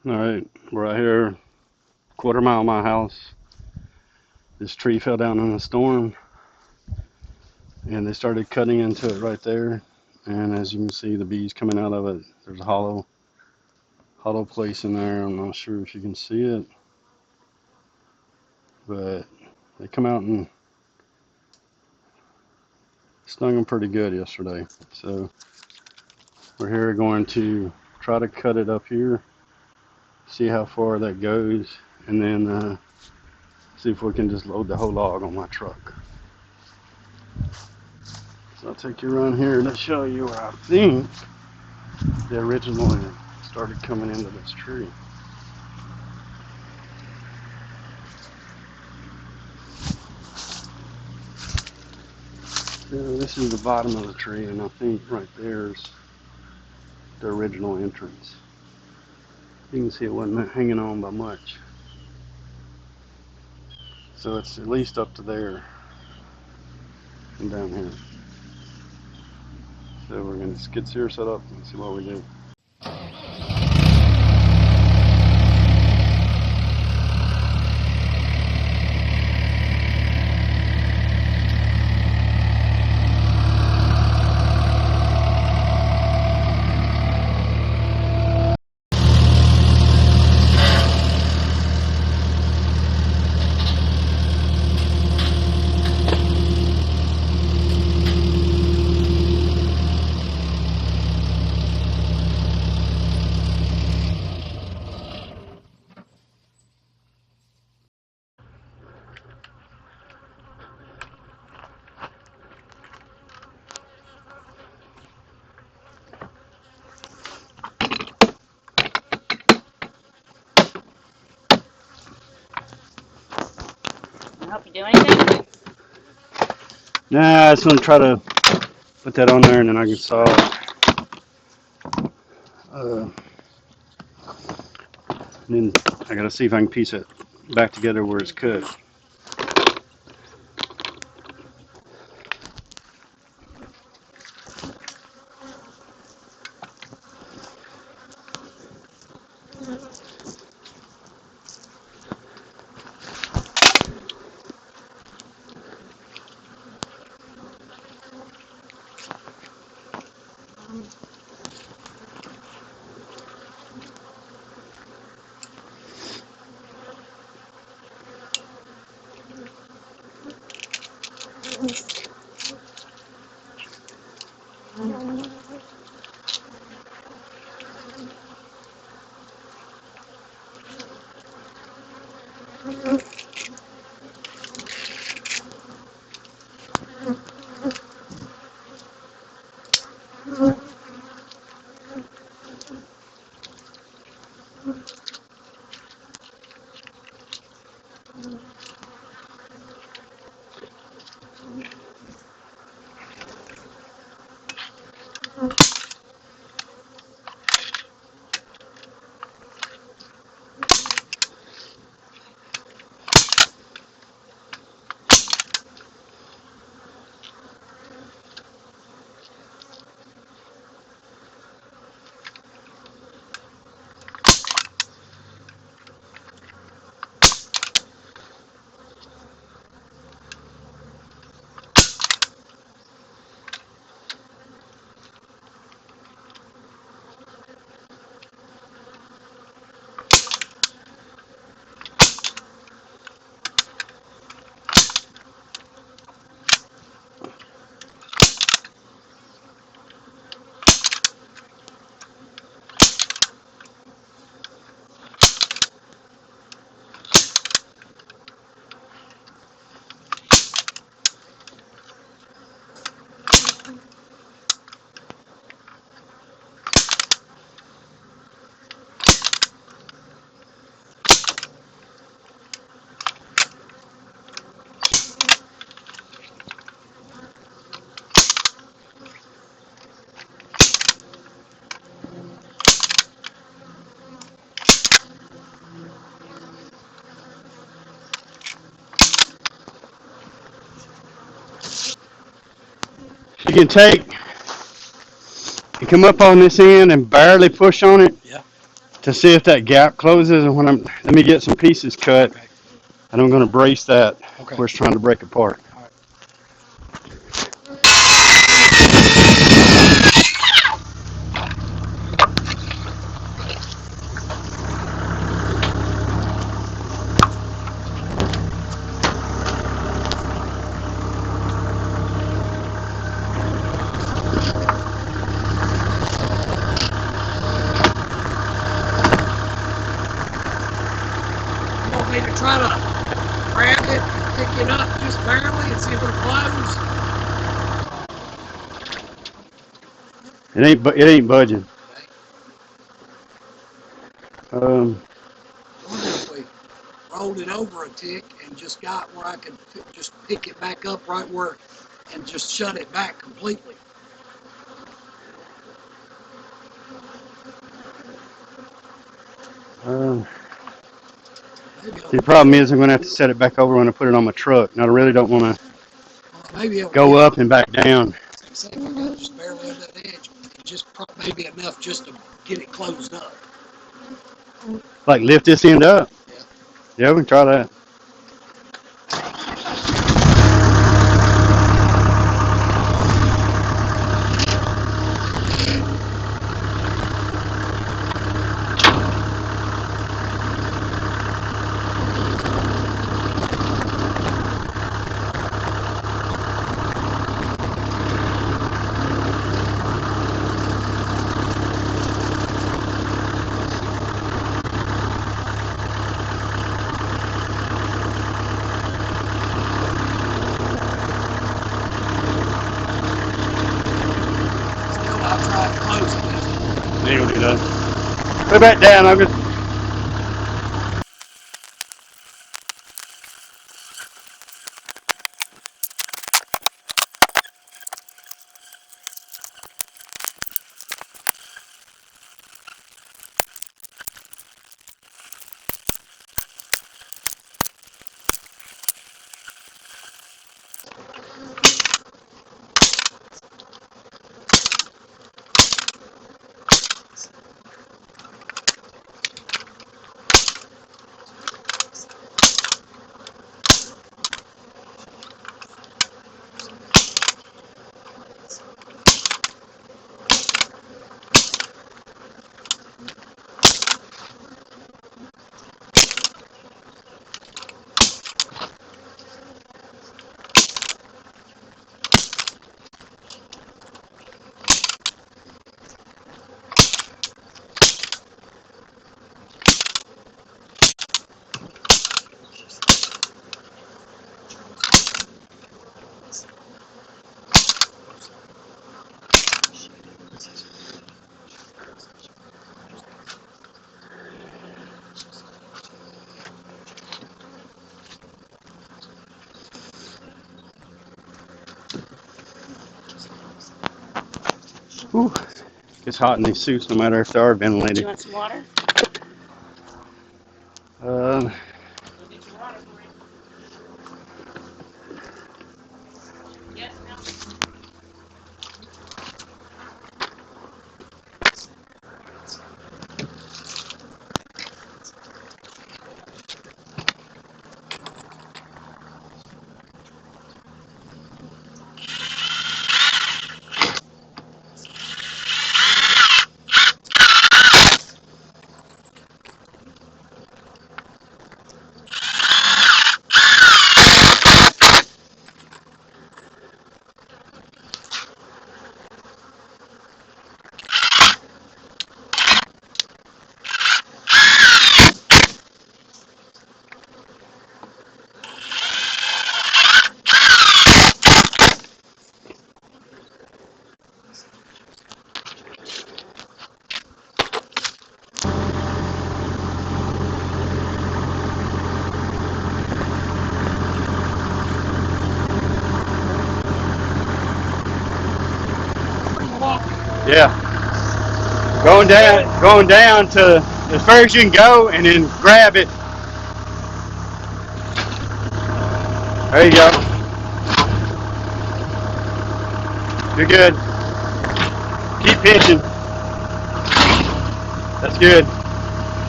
Alright, we're right here, quarter mile of my house. This tree fell down in a storm and they started cutting into it right there. And as you can see, the bees coming out of it. There's a hollow place in there. I'm not sure if you can see it, but they come out and stung them pretty good yesterday. So we're here going to try to cut it up here, see how far that goes, and then see if we can just load the whole log on my truck. So I'll take you around here to show you where I think they originally started coming into this tree. So this is the bottom of the tree, and I think right there's the original entrance. You can see it wasn't hanging on by much. So it's at least up to there and down here. So we're going to skid steer set up and see what we do. I hope you do anything. Nah, I just want to try to put that on there and then I can saw it. And then I got to see if I can piece it back together where it's cut. You can take and come up on this end and barely push on it. Yeah. to see if that gap closes. And when let me get some pieces cut, Okay. and I'm going to brace that Okay. where it's trying to break apart. All right. You want me to try to grab it and pick it up just barely and see if it'll close? It ain't budging. Okay. Um, I wonder if we rolled it over a tick and just got where I could just pick it back up right where and just shut it back completely. um, Maybe the it'll problem is I'm going to have to set it back over when I put it on my truck. And I really don't want to maybe it'll go get up and back down. say if I got it just barely under that edge, just maybe enough just to get it closed up. Like lift this end up. Yeah. Yeah, we can try that. Still not trying to close it. Ain't gonna do that. Put it back down. I'm just. Whew, it's hot in these suits, no matter if they are Do you ventilated. want some water? Uh, We'll get your water for you. Yes, ma'am. yeah, going down to as far as you can go, and then grab it. There you go. You're good. Keep pitching. That's good.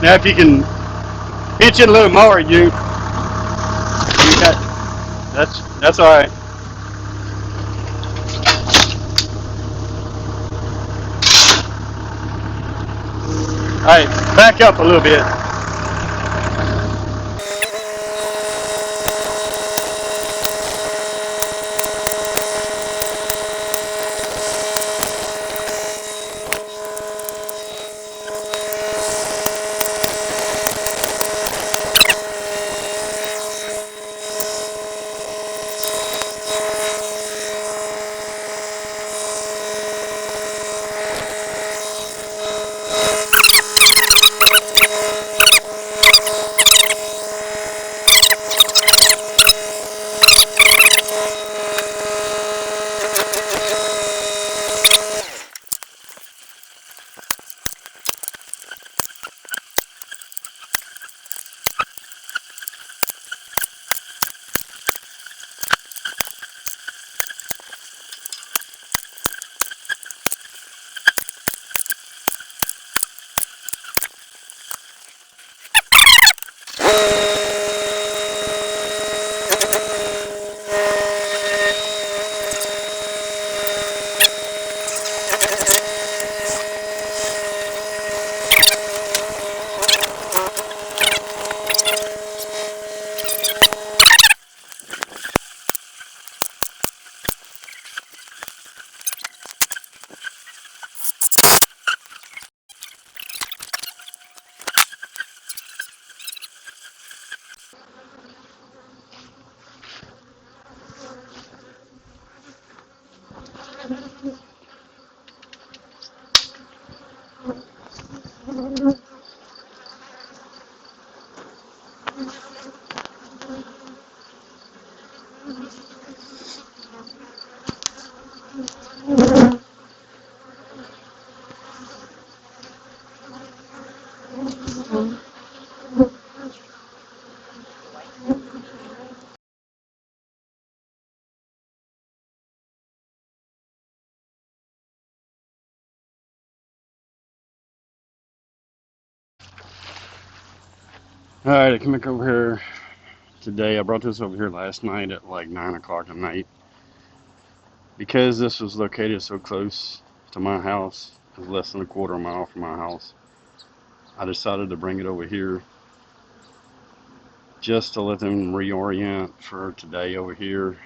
Now if you can pinch it a little more, you got, that's all right. All right, back up a little bit. All right, I come back over here today. I brought this over here last night at like 9 o'clock at night because this was located so close to my house. It was less than a quarter mile from my house. I decided to bring it over here just to let them reorient for today over here,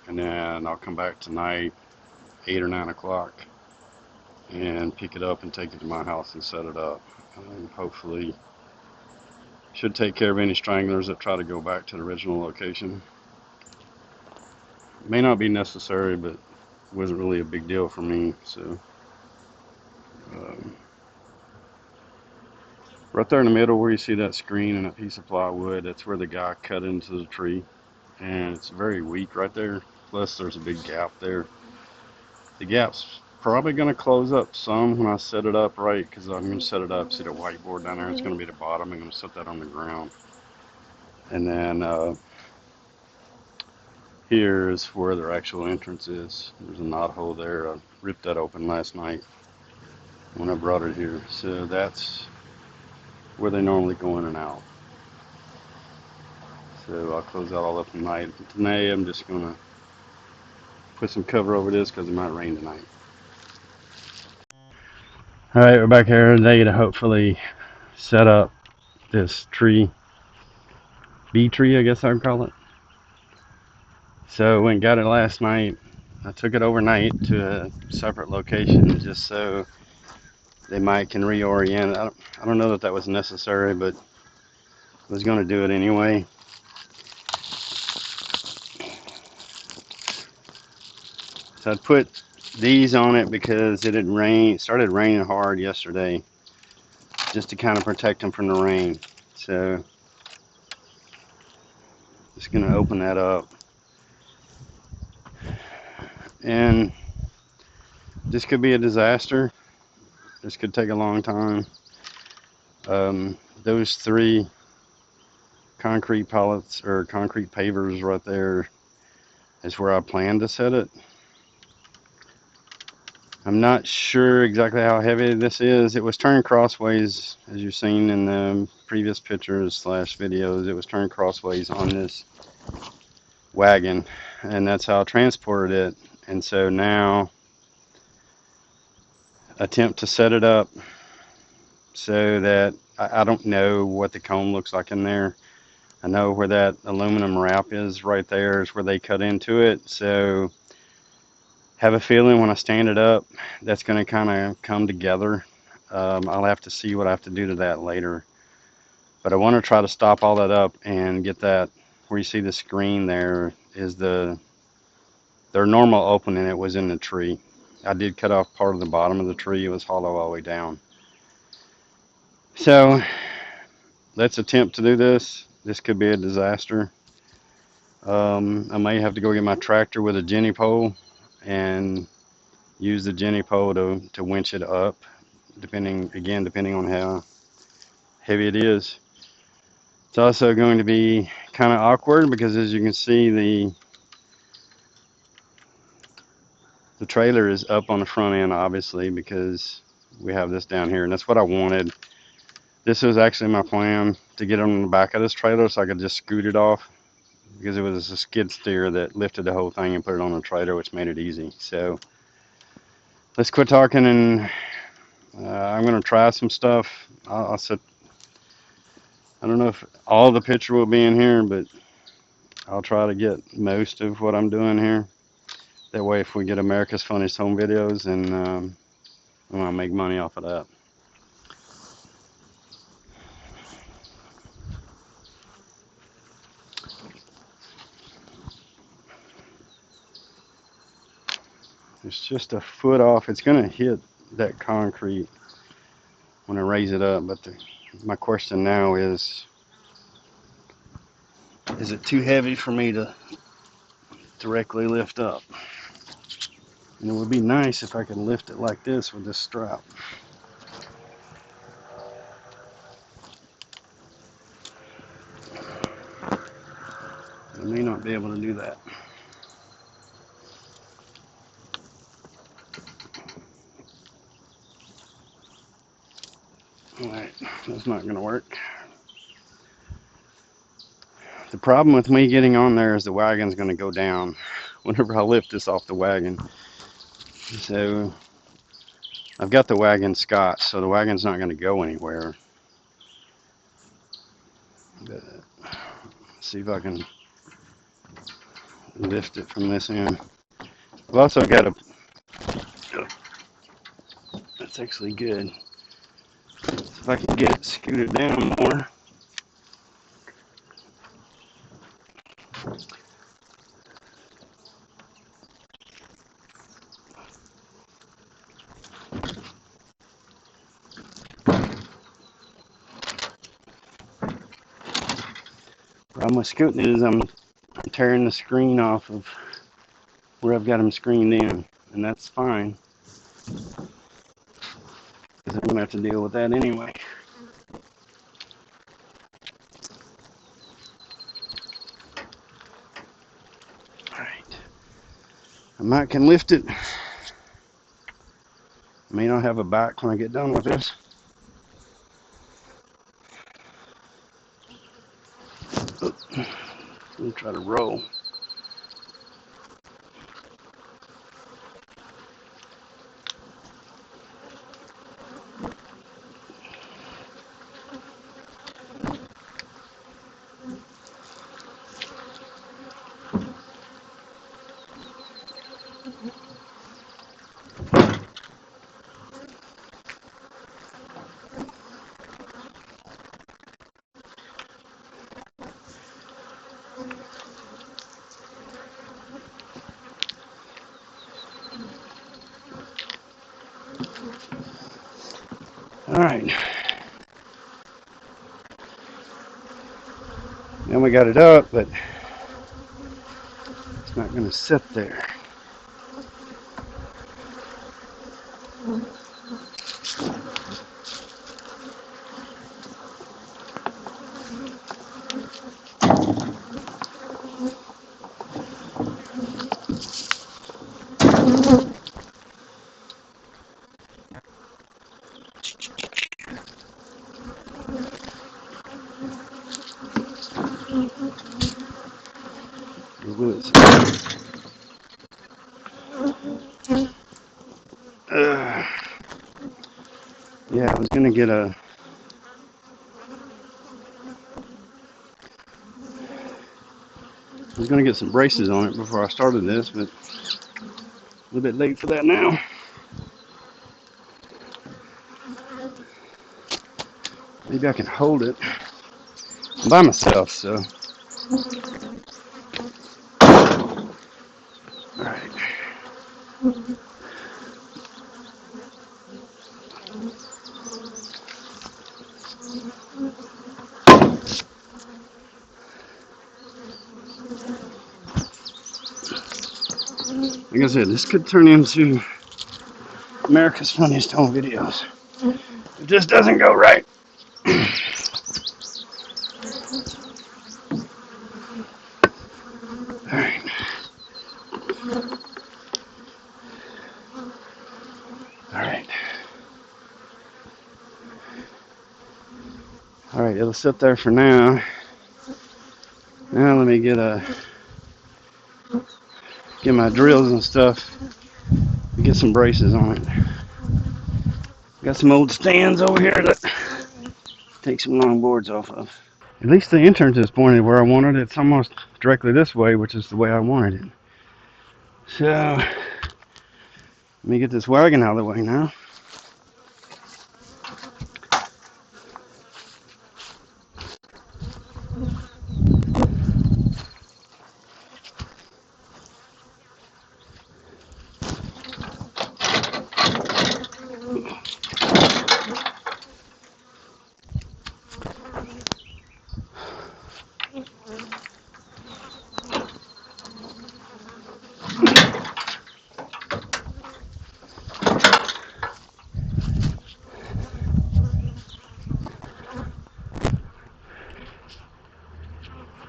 and then I'll come back tonight, 8 or 9 o'clock, and pick it up and take it to my house and set it up. And hopefully, should take care of any stranglers that try to go back to the original location. May not be necessary, but wasn't really a big deal for me. So, um, right there in the middle where you see that screen and that piece of plywood, that's where the guy cut into the tree, and it's very weak right there. Plus, there's a big gap there. The gap's probably going to close up some when I set it up right, because I'm going to set it up. See the whiteboard down there? It's going to be the bottom. I'm going to set that on the ground. And then here is where their actual entrance is. There's a knot hole there. I ripped that open last night when I brought it here. So that's where they normally go in and out. So I'll close that all up tonight. Today I'm just going to put some cover over this because it might rain tonight. All right, we're back here today to hopefully set up this tree, bee tree, I guess I'd call it. So when got it last night, I took it overnight to a separate location just so they might can reorient. I don't know that that was necessary, but I was going to do it anyway. So I put these on it because it had rained, started raining hard yesterday, just to kind of protect them from the rain. So just going to open that up. And this could be a disaster. This could take a long time. Those three concrete pallets or concrete pavers right there is where I plan to set it. I'm not sure exactly how heavy this is. It was turned crossways, as you've seen in the previous pictures slash videos. It was turned crossways on this wagon, and that's how I transported it. And so now, attempt to set it up so that I don't know what the comb looks like in there. I know where that aluminum wrap is right there is where they cut into it. So have a feeling when I stand it up, that's going to kind of come together. I'll have to see what I have to do to that later. But I want to try to stop all that up and get that where you see the screen there is their normal opening. It was in the tree. I did cut off part of the bottom of the tree. It was hollow all the way down. So let's attempt to do this. This could be a disaster. I may have to go get my tractor with a jenny pole and use the jenny pole to winch it up, depending on how heavy it is. It's also going to be kind of awkward because as you can see the trailer is up on the front end obviously because we have this down here and that's what I wanted. This was actually my plan to get on the back of this trailer so I could just scoot it off because it was a skid steer that lifted the whole thing and put it on the trailer, which made it easy. So let's quit talking and I'm going to try some stuff. I'll set, I don't know if all the picture will be in here, but I'll try to get most of what I'm doing here. That way, if we get America's Funniest Home Videos, and I want to make money off of that. It's just a foot off. It's going to hit that concrete when I raise it up. But my question now is it too heavy for me to directly lift up? And it would be nice if I could lift it like this with this strap. I may not be able to do that. Alright, that's not going to work. The problem with me getting on there is the wagon's going to go down whenever I lift this off the wagon. So I've got the wagon scotched, so the wagon's not going to go anywhere. But see if I can lift it from this end. I've also got that's actually good. So if I can get it scooted down more. Problem with scooting is I'm tearing the screen off of where I've got them screened in, and that's fine because I'm going to have to deal with that anyway. Alright, I might can lift it. I may not have a back when I get done with this. Let me try to roll. Alright. Now we got it up, but it's not going to sit there. Yeah, I was gonna get a. I was gonna get some braces on it before I started this, but a little bit late for that now. Maybe I can hold it by myself. So, all right. Like I said, this could turn into America's Funniest Home Videos. It just doesn't go right. All right. All right. All right. It'll sit there for now. Now let me get my drills and stuff. Get some braces on it. Got some old stands over here that take some long boards off of. At least the entrance is pointed where I wanted it. It's almost directly this way, which is the way I wanted it. So let me get this wagon out of the way now.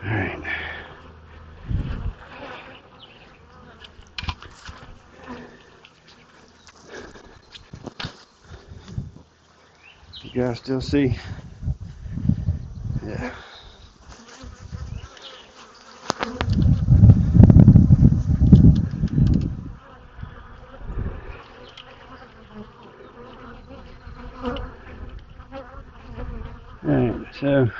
All right. You guys still see? Yeah. All right. So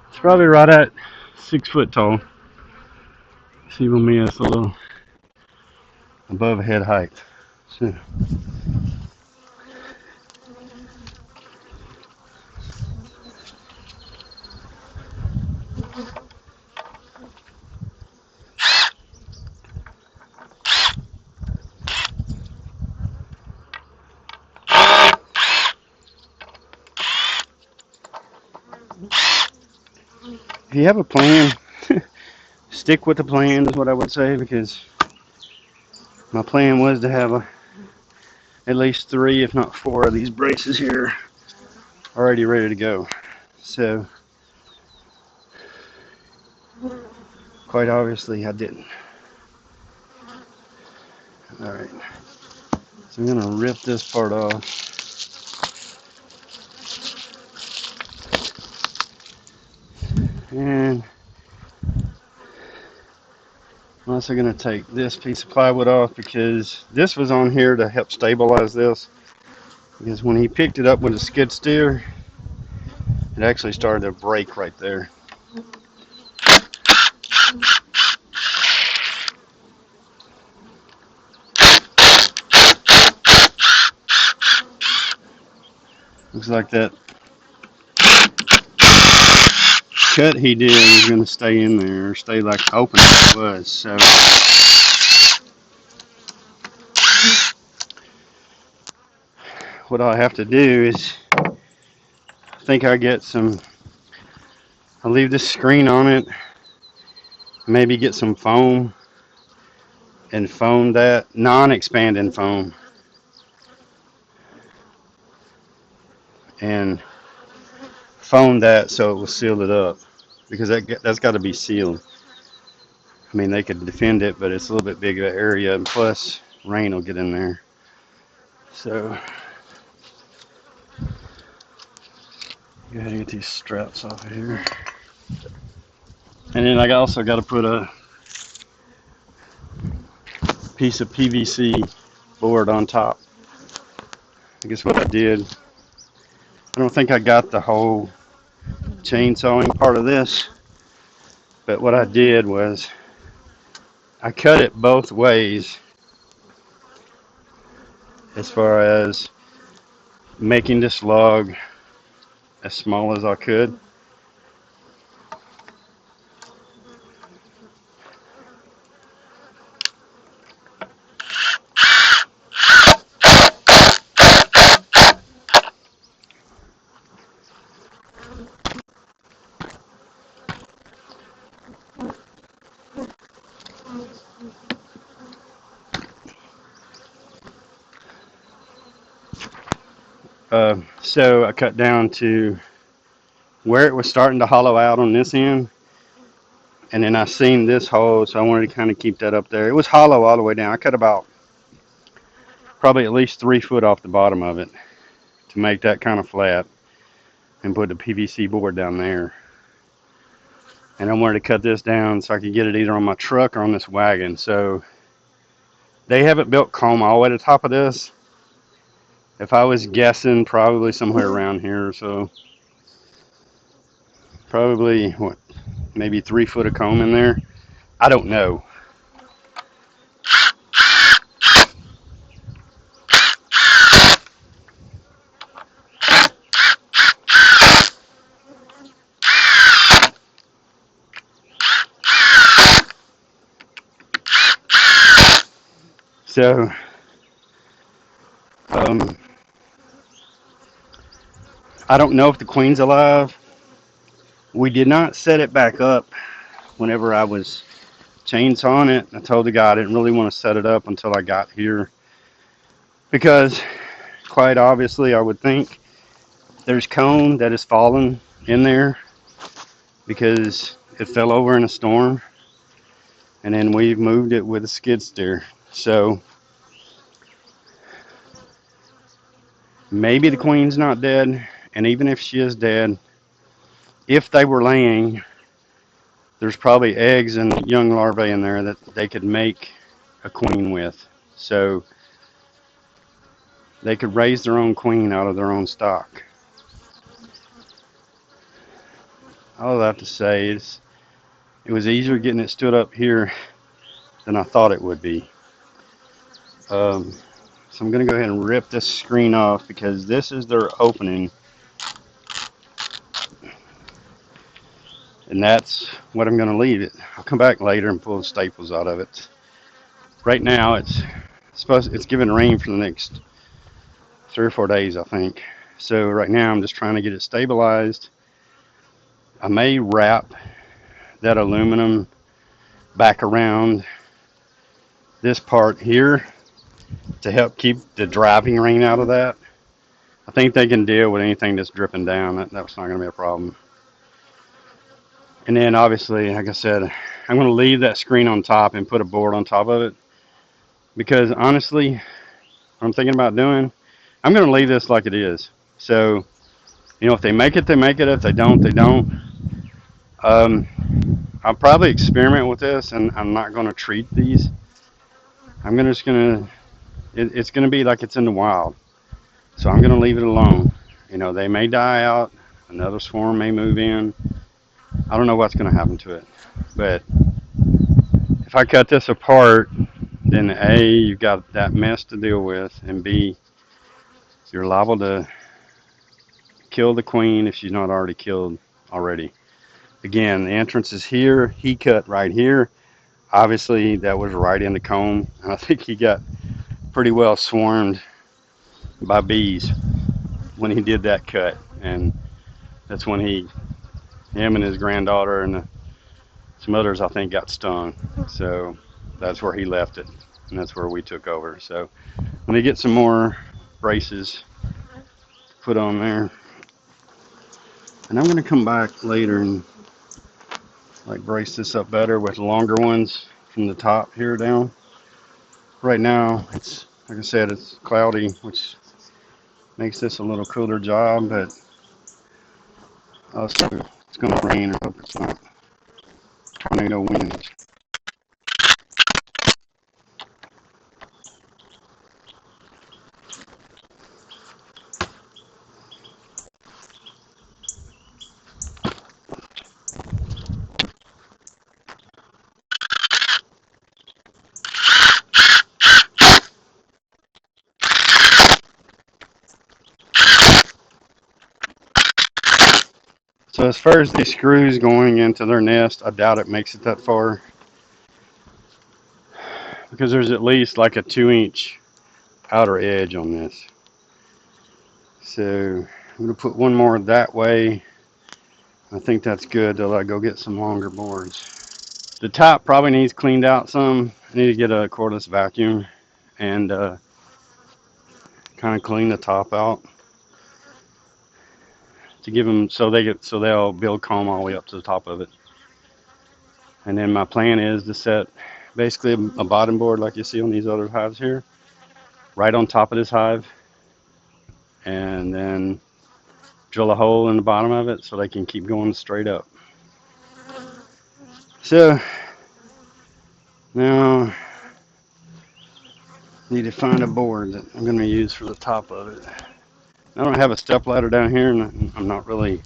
it's probably right at 6 foot tall. See with me, it's a little above head height. So. If you have a plan, stick with the plan is what I would say, because my plan was to have at least 3, if not 4, of these braces here already ready to go. So quite obviously I didn't. All right, so I'm gonna rip this part off. And I'm also going to take this piece of plywood off, because this was on here to help stabilize this. Because when he picked it up with a skid steer, it actually started to break right there. Looks like that cut he did is going to stay in there, or stay like open as it was. So what I have to do is, I think I get some, I'll leave this screen on it, maybe get some foam and foam that, non-expanding foam, and foam that so it will seal it up, because that's got to be sealed. I mean, they could defend it, but it's a little bit bigger area, and plus rain will get in there. So go ahead and get these straps off of here. And then I also got to put a piece of PVC board on top I guess what I did, I don't think I got the whole chainsawing part of this, but what I did was I cut it both ways as far as making this log as small as I could. So I cut down to where it was starting to hollow out on this end, and then I seen this hole, so I wanted to kind of keep that up there. It was hollow all the way down. I cut about probably at least 3 foot off the bottom of it to make that kind of flat and put the PVC board down there. And I wanted to cut this down so I could get it either on my truck or on this wagon. So they haven't built comb all the way to the top of this. If I was guessing, probably somewhere around here. So probably what, maybe 3 foot of comb in there. I don't know. So um, I don't know if the queen's alive. We did not set it back up whenever I was chainsawing it. I told the guy I didn't really want to set it up until I got here because, quite obviously, I would think there's cone that has fallen in there because it fell over in a storm, and then we've moved it with a skid steer. So maybe the queen's not dead, and even if she is dead, if they were laying, there's probably eggs and young larvae in there that they could make a queen with. So they could raise their own queen out of their own stock. All I have to say is it was easier getting it stood up here than I thought it would be. So I'm going to go ahead and rip this screen off because this is their opening. And that's what I'm going to leave it. I'll come back later and pull the staples out of it. Right now it's giving rain for the next 3 or 4 days, I think. So right now I'm just trying to get it stabilized. I may wrap that aluminum back around this part here to help keep the driving rain out of that. I think they can deal with anything that's dripping down. That's not going to be a problem. And then obviously, like I said, I'm going to leave that screen on top and put a board on top of it because honestly, what I'm thinking about doing, I'm going to leave this like it is. So, if they make it, they make it. If they don't, they don't. Um, I'll probably experiment with this, and I'm not going to treat these. Just going to, it's going to be like it's in the wild. So I'm going to leave it alone. They may die out. Another swarm may move in. I don't know what's going to happen to it. But if I cut this apart, then A, you've got that mess to deal with, and B, you're liable to kill the queen if she's not already killed already. Again, the entrance is here. He cut right here. Obviously, that was right in the comb. And I think he got pretty well swarmed by bees when he did that cut. And that's when him and his granddaughter and some others, I think, got stung. So that's where he left it. And that's where we took over. So let me get some more braces put on there. And I'm going to come back later and brace this up better with longer ones from the top here down. Right now, it's like I said, it's cloudy, which makes this a little cooler job, but also it's going to rain. I hope it's not tornado winds. So as far as these screws going into their nest, I doubt it makes it that far because there's at least like a 2-inch outer edge on this. So I'm gonna put one more that way. I think that's good till I go get some longer boards. The top probably needs cleaned out some. I need to get a cordless vacuum and kind of clean the top out to give them so they'll build comb all the way up to the top of it. And then my plan is to set basically a bottom board like you see on these other hives here, right on top of this hive, and then drill a hole in the bottom of it so they can keep going straight up. So now I need to find a board that I'm going to use for the top of it. I don't have a step ladder down here, and I'm not really.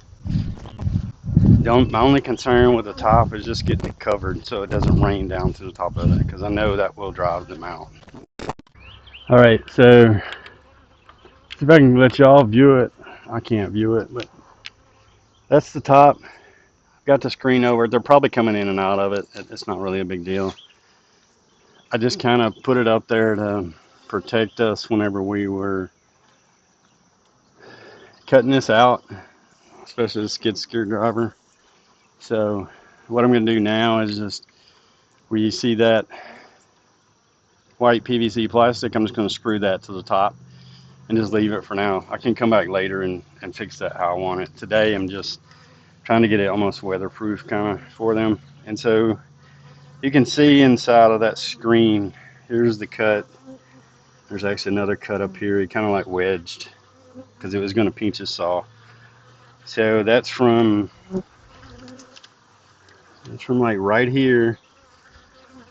My only concern with the top is just getting it covered so it doesn't rain down to the top of it, because I know that will drive them out. All right, so see if I can let y'all view it. I can't view it, but that's the top. I've got the screen over it. They're probably coming in and out of it. It's not really a big deal. I just kind of put it up there to protect us whenever we were cutting this out, especially the skid steer driver. So what I'm going to do now is just where you see that white PVC plastic, I'm just going to screw that to the top and just leave it for now. I can come back later and fix that how I want it. Today I'm just trying to get it almost weatherproof kind of for them. And so you can see inside of that screen, here's the cut. There's actually another cut up here. He kind of like wedged because it was going to pinch his saw. So that's from like right here,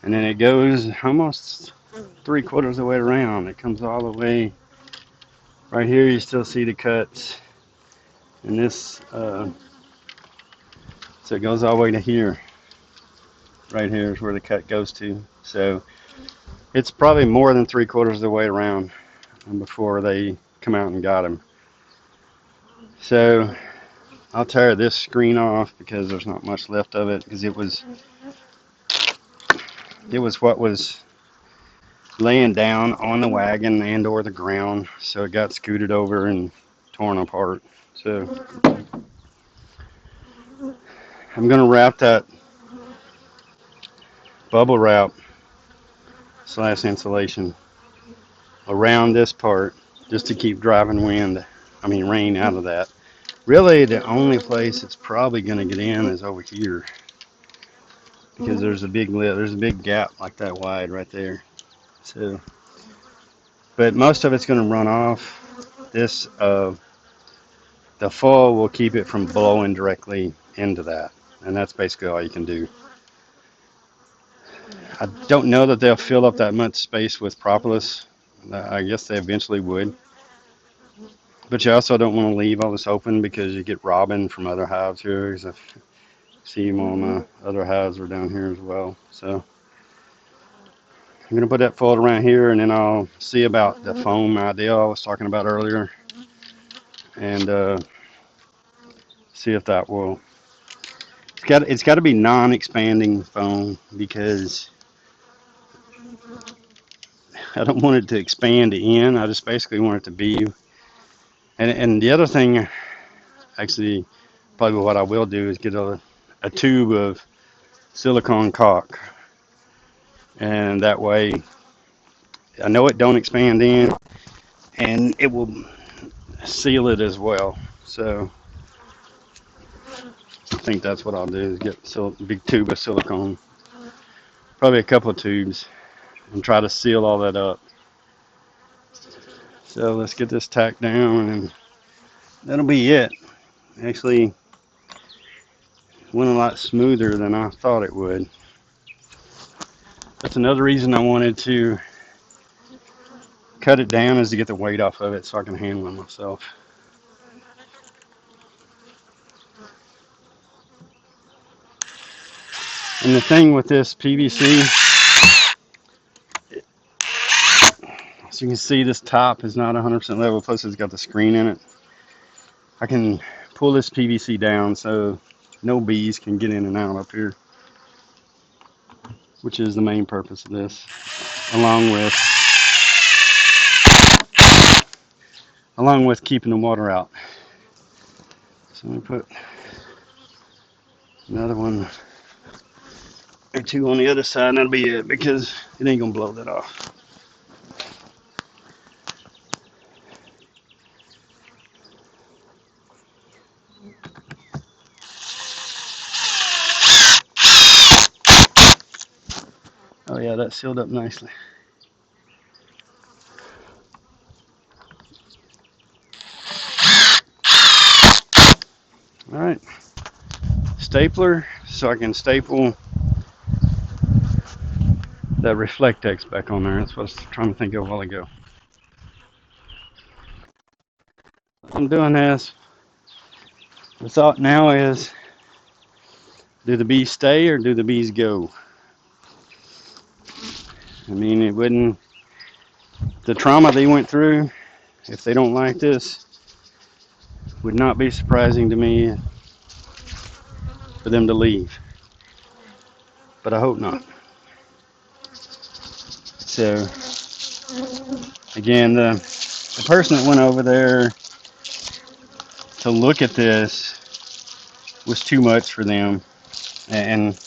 and then it goes almost 3/4 of the way around. It comes all the way right here. You still see the cuts, and this so it goes all the way to here. Right here is where the cut goes to. So it's probably more than 3/4 of the way around before they come out and got him. So I'll tear this screen off because there's not much left of it, because it was what was laying down on the wagon and or the ground, so it got scooted over and torn apart. So I'm gonna wrap that bubble wrap / insulation around this part just to keep driving rain out of that. Really, the only place it's probably gonna get in is over here, because there's a big gap like that wide right there. So, but most of it's gonna run off. This the fall will keep it from blowing directly into that, and that's basically all you can do. I don't know that they'll fill up that much space with propolis. I guess they eventually would, but you also don't want to leave all this open because you get robin from other hives here. Because I see them on my other hives are down here as well. So I'm gonna put that fold around here, and then I'll see about the foam idea I was talking about earlier, and see if that will. It's got to be non-expanding foam, because I don't want it to expand in. I just basically want it to be. And the other thing, actually, probably what I will do is get a tube of silicone caulk, and that way I know it don't expand in, and it will seal it as well. So I think that's what I'll do is get a big tube of silicone, probably a couple of tubes, and try to seal all that up. So let's get this tacked down, and that'll be it. Actually, went a lot smoother than I thought it would. That's another reason I wanted to cut it down, is to get the weight off of it so I can handle it myself. And the thing with this PVC, as you can see, this top is not 100% level, plus it's got the screen in it. I can pull this PVC down so no bees can get in and out up here, which is the main purpose of this, along with keeping the water out. So let me put another one or two on the other side, and that'll be it, because it ain't gonna blow that off. Oh yeah, that sealed up nicely. All right, stapler, so I can staple that Reflectex back on there. That's what I was trying to think of a while ago. I'm doing this. The thought now is, do the bees stay or do the bees go? I mean, it wouldn't, the trauma they went through, if they don't like this, would not be surprising to me for them to leave. But I hope not. So, again, the person that went over there to look at this was too much for them. And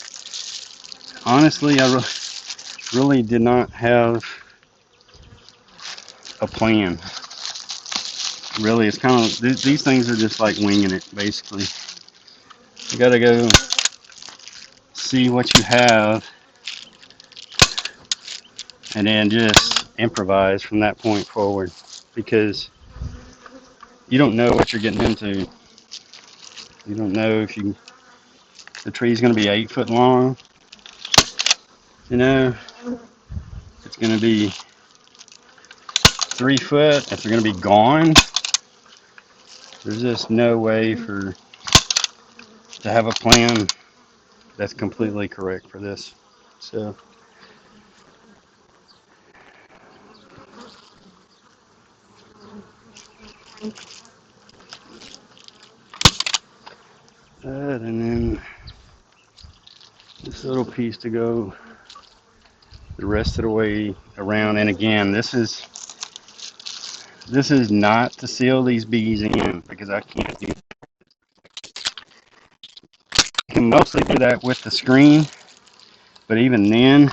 honestly, I really did not have a plan. Really, it's kind of, these things are just like winging it, basically. You gotta go see what you have and then just improvise from that point forward, because you don't know what you're getting into. You don't know if the tree's going to be 8 foot long, you know, it's going to be 3 foot, if they're going to be gone. There's just no way to have a plan that's completely correct for this. So that, and then this little piece to go the rest of the way around. And again, this is not to seal these bees in, because I can't do. You can mostly do that with the screen, but even then,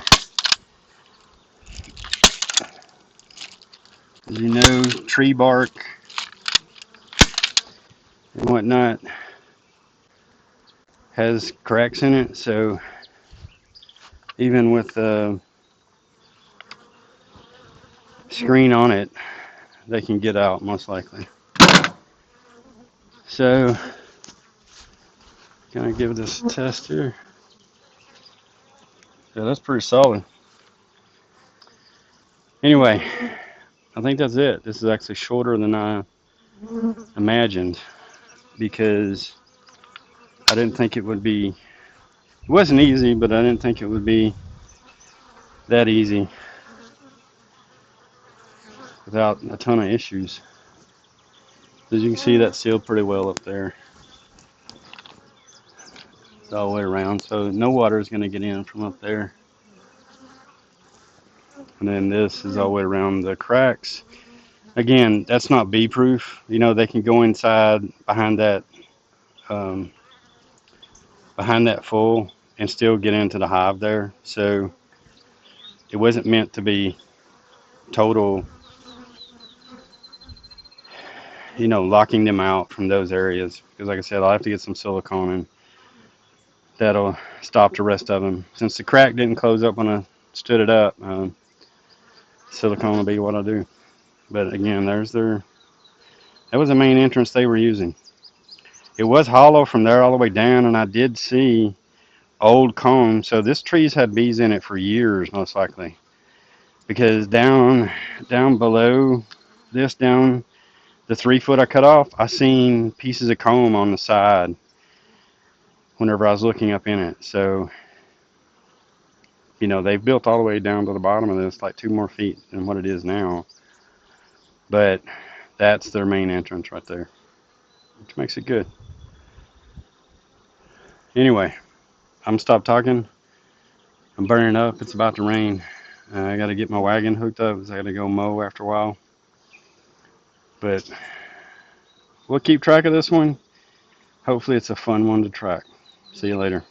as you know, tree bark and whatnot has cracks in it, so even with the screen on it, they can get out most likely. So, can I give this a test here? Yeah, that's pretty solid. Anyway, I think that's it. This is actually shorter than I imagined, because I didn't think it would be, it wasn't easy, but I didn't think it would be that easy without a ton of issues. As you can see, that sealed pretty well up there. It's all the way around, so no water is going to get in from up there. And then this is all the way around the cracks. Again, that's not bee proof. You know, they can go inside um, behind that full and still get into the hive there. So it wasn't meant to be total, you know, locking them out from those areas. Because like I said, I'll have to get some silicone, and that'll stop the rest of them. Since the crack didn't close up when I stood it up, silicone will be what I do. But again, that was the main entrance they were using. It was hollow from there all the way down, and I did see old combs. So this tree's had bees in it for years, most likely. Because down below this, down the 3 foot I cut off, I seen pieces of comb on the side whenever I was looking up in it. So, you know, they've built all the way down to the bottom of this, like 2 more feet than what it is now. But that's their main entrance right there, which makes it good. Anyway, I'm stop talking. I'm burning up. It's about to rain. I got to get my wagon hooked up. I got to go mow after a while. But we'll keep track of this one. Hopefully, it's a fun one to track. See you later.